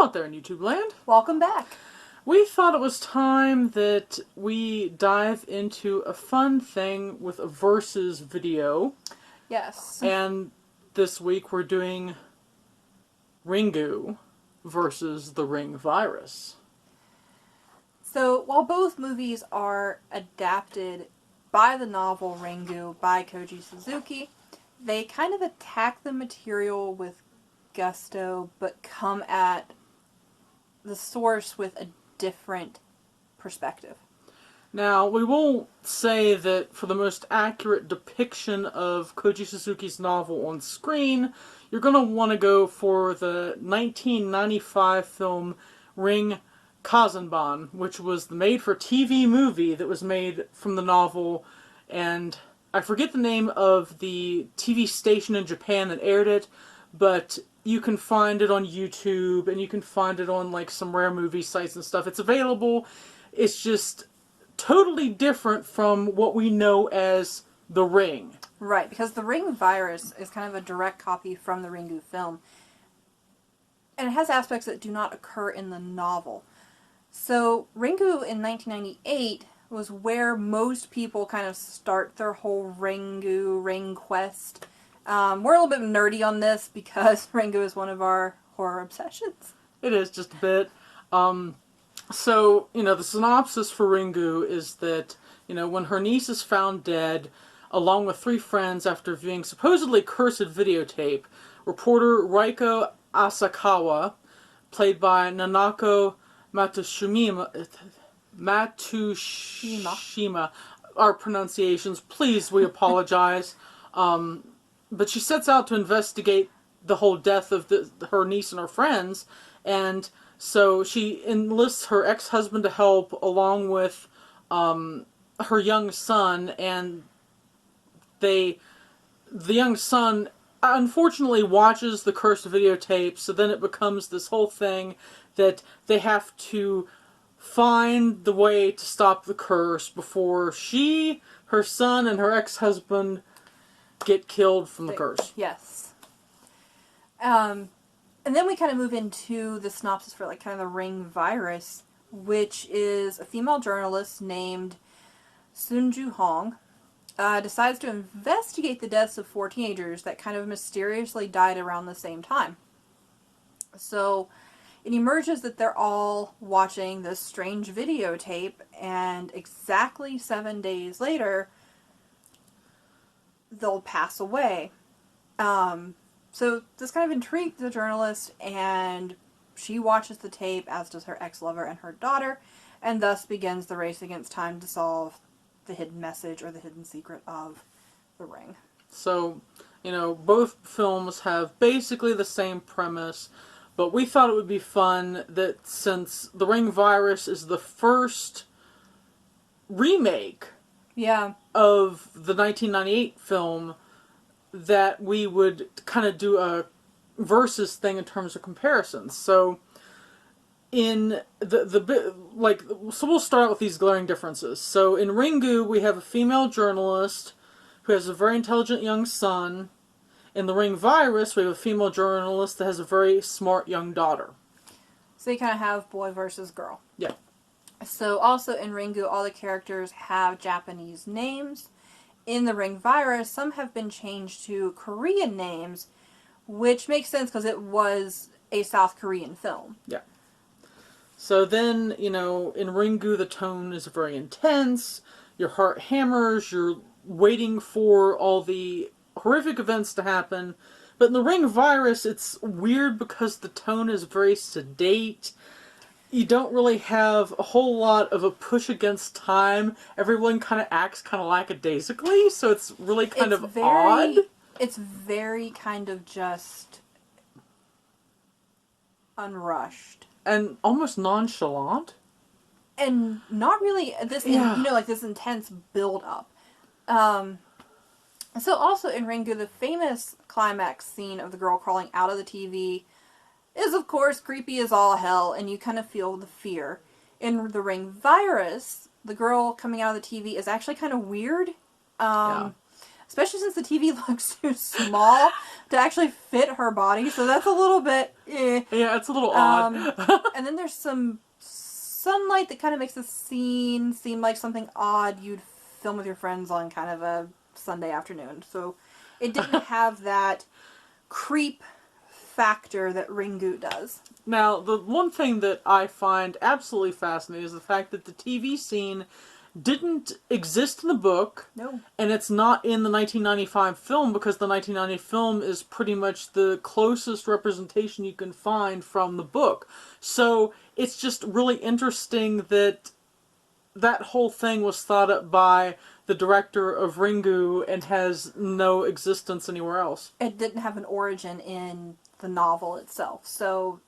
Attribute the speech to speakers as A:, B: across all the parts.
A: out there in YouTube land.
B: Welcome back.
A: We thought it was time that we dive into a fun thing with a versus video.
B: Yes.
A: And this week we're doing Ringu versus the Ring virus.
B: So, while both movies are adapted by the novel Ringu by Koji Suzuki, they kind of attack the material with gusto, but come at the source with a different perspective.
A: Now, we won't say that for the most accurate depiction of Koji Suzuki's novel on screen, you're going to want to go for the 1995 film Ring Kazanban, which was the made-for-TV movie that was made from the novel, and I forget the name of the TV station in Japan that aired it, but you can find it on YouTube, and you can find it on, like, some rare movie sites and stuff. It's available. It's just totally different from what we know as The Ring.
B: Right, because the Ring virus is kind of a direct copy from the Ringu film, and it has aspects that do not occur in the novel. So, Ringu in 1998 was where most people kind of start their whole Ring quest. We're a little bit nerdy on this because Ringu is one of our horror obsessions.
A: It is, just a bit. So, the synopsis for Ringu is that, when her niece is found dead, along with 3 friends after viewing supposedly cursed videotape, reporter Reiko Asakawa, played by Nanako Matsushima, our pronunciations, please, we apologize. But she sets out to investigate the whole death of her niece and her friends, and so she enlists her ex-husband to help, along with her young son, and the young son unfortunately watches the cursed videotape, so then it becomes this whole thing that they have to find the way to stop the curse before she, her son, and her ex-husband get killed from the curse.
B: Yes. And then we kind of move into the synopsis for kind of the Ring virus, which is a female journalist named Sunju Hong decides to investigate the deaths of 4 teenagers that kind of mysteriously died around the same time. So it emerges that they're all watching this strange videotape, and exactly 7 days later, they'll pass away. So this kind of intrigued the journalist, and she watches the tape, as does her ex-lover and her daughter, and thus begins the race against time to solve the hidden message or the hidden secret of the Ring.
A: So, both films have basically the same premise, but we thought it would be fun that since the Ring virus is the first remake of the 1998 film, that we would kind of do a versus thing in terms of comparisons. So, in so we'll start out with these glaring differences. So, in Ringu, we have a female journalist who has a very intelligent young son. In the Ring virus, we have a female journalist that has a very smart young daughter.
B: So you kind of have boy versus girl.
A: Yeah.
B: So also in Ringu, all the characters have Japanese names. In the Ring virus, some have been changed to Korean names, which makes sense because it was a South Korean film.
A: Yeah. So then, in Ringu, the tone is very intense. Your heart hammers. You're waiting for all the horrific events to happen. But in the Ring virus, it's weird because the tone is very sedate. You don't really have a whole lot of a push against time. Everyone kind of acts kind of lackadaisically, so it's really kind of odd.
B: It's very kind of just unrushed.
A: And almost nonchalant.
B: And not really this, this intense build-up. So also in Ringu, the famous climax scene of the girl crawling out of the TV is, of course, creepy as all hell, and you kind of feel the fear. In the Ring virus, the girl coming out of the TV is actually kind of weird. especially since the TV looks too small to actually fit her body. So that's a little bit
A: Yeah, it's a little odd.
B: And then there's some sunlight that kind of makes the scene seem like something odd you'd film with your friends on kind of a Sunday afternoon. So it didn't have that creep factor that Ringu does.
A: Now, the one thing that I find absolutely fascinating is the fact that the TV scene didn't exist in the book.
B: No.
A: And it's not in the 1995 film because the 1990 film is pretty much the closest representation you can find from the book. So it's just really interesting that that whole thing was thought up by the director of Ringu and has no existence anywhere else.
B: It didn't have an origin in the novel itself. So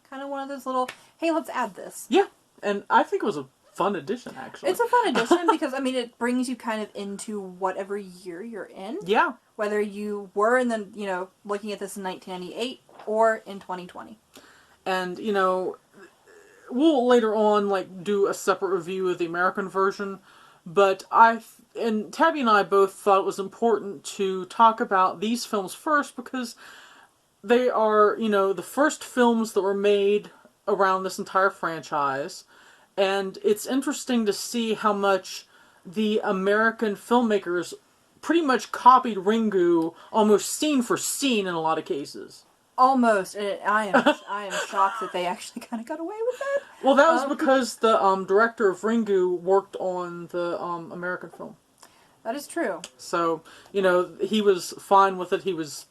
B: kind of one of those little, hey, let's add this.
A: Yeah, and I think it was a fun addition, actually.
B: It's a fun addition because, I mean, it brings you kind of into whatever year you're in.
A: Yeah.
B: Whether you were in the, looking at this in 1998 or in 2020.
A: And, we'll later on, do a separate review of the American version, but and Tabby and I both thought it was important to talk about these films first because they are, the first films that were made around this entire franchise. And it's interesting to see how much the American filmmakers pretty much copied Ringu almost scene for scene in a lot of cases.
B: Almost. I am shocked that they actually kind of got away with that.
A: Well, that was because the director of Ringu worked on the American film.
B: That is true.
A: So, he was fine with it. He was,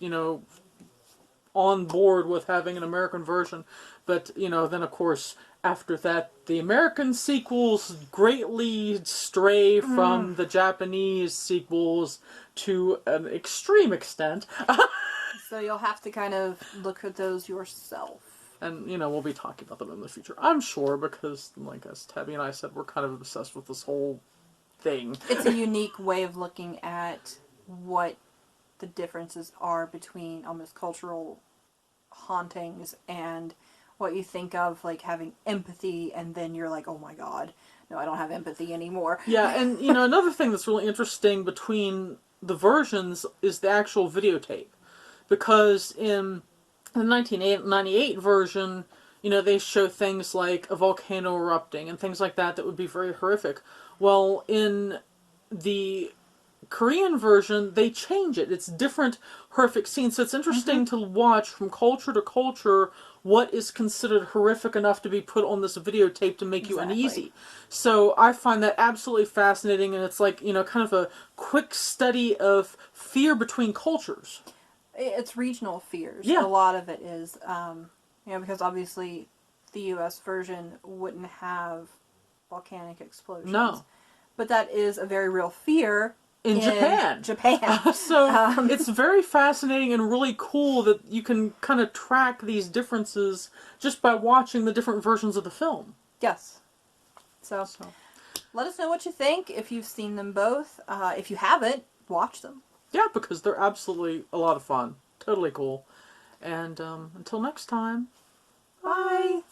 A: on board with having an American version. But, then of course, after that, the American sequels greatly stray from the Japanese sequels to an extreme extent.
B: So you'll have to kind of look at those yourself.
A: And, we'll be talking about them in the future, I'm sure, because, as Tabby and I said, we're kind of obsessed with this whole thing.
B: It's a unique way of looking at what the differences are between almost cultural hauntings and what you think of, having empathy, and then you're like, oh my god, no, I don't have empathy anymore.
A: Yeah, and, another thing that's really interesting between the versions is the actual videotape. Because in the 1998 version, they show things like a volcano erupting and things like that would be very horrific. Well, in the Korean version, they change it. It's different horrific scenes. So it's interesting to watch from culture to culture what is considered horrific enough to be put on this videotape to make you uneasy. So I find that absolutely fascinating, and it's kind of a quick study of fear between cultures.
B: It's regional fears.
A: Yeah.
B: A lot of it is, because obviously the U.S. version wouldn't have volcanic explosions.
A: No.
B: But that is a very real fear
A: in Japan. So it's very fascinating and really cool that you can kind of track these differences just by watching the different versions of the film.
B: Yes. So let us know what you think if you've seen them both. If you haven't, watch them.
A: Yeah, because they're absolutely a lot of fun. Totally cool. And until next time,
B: bye.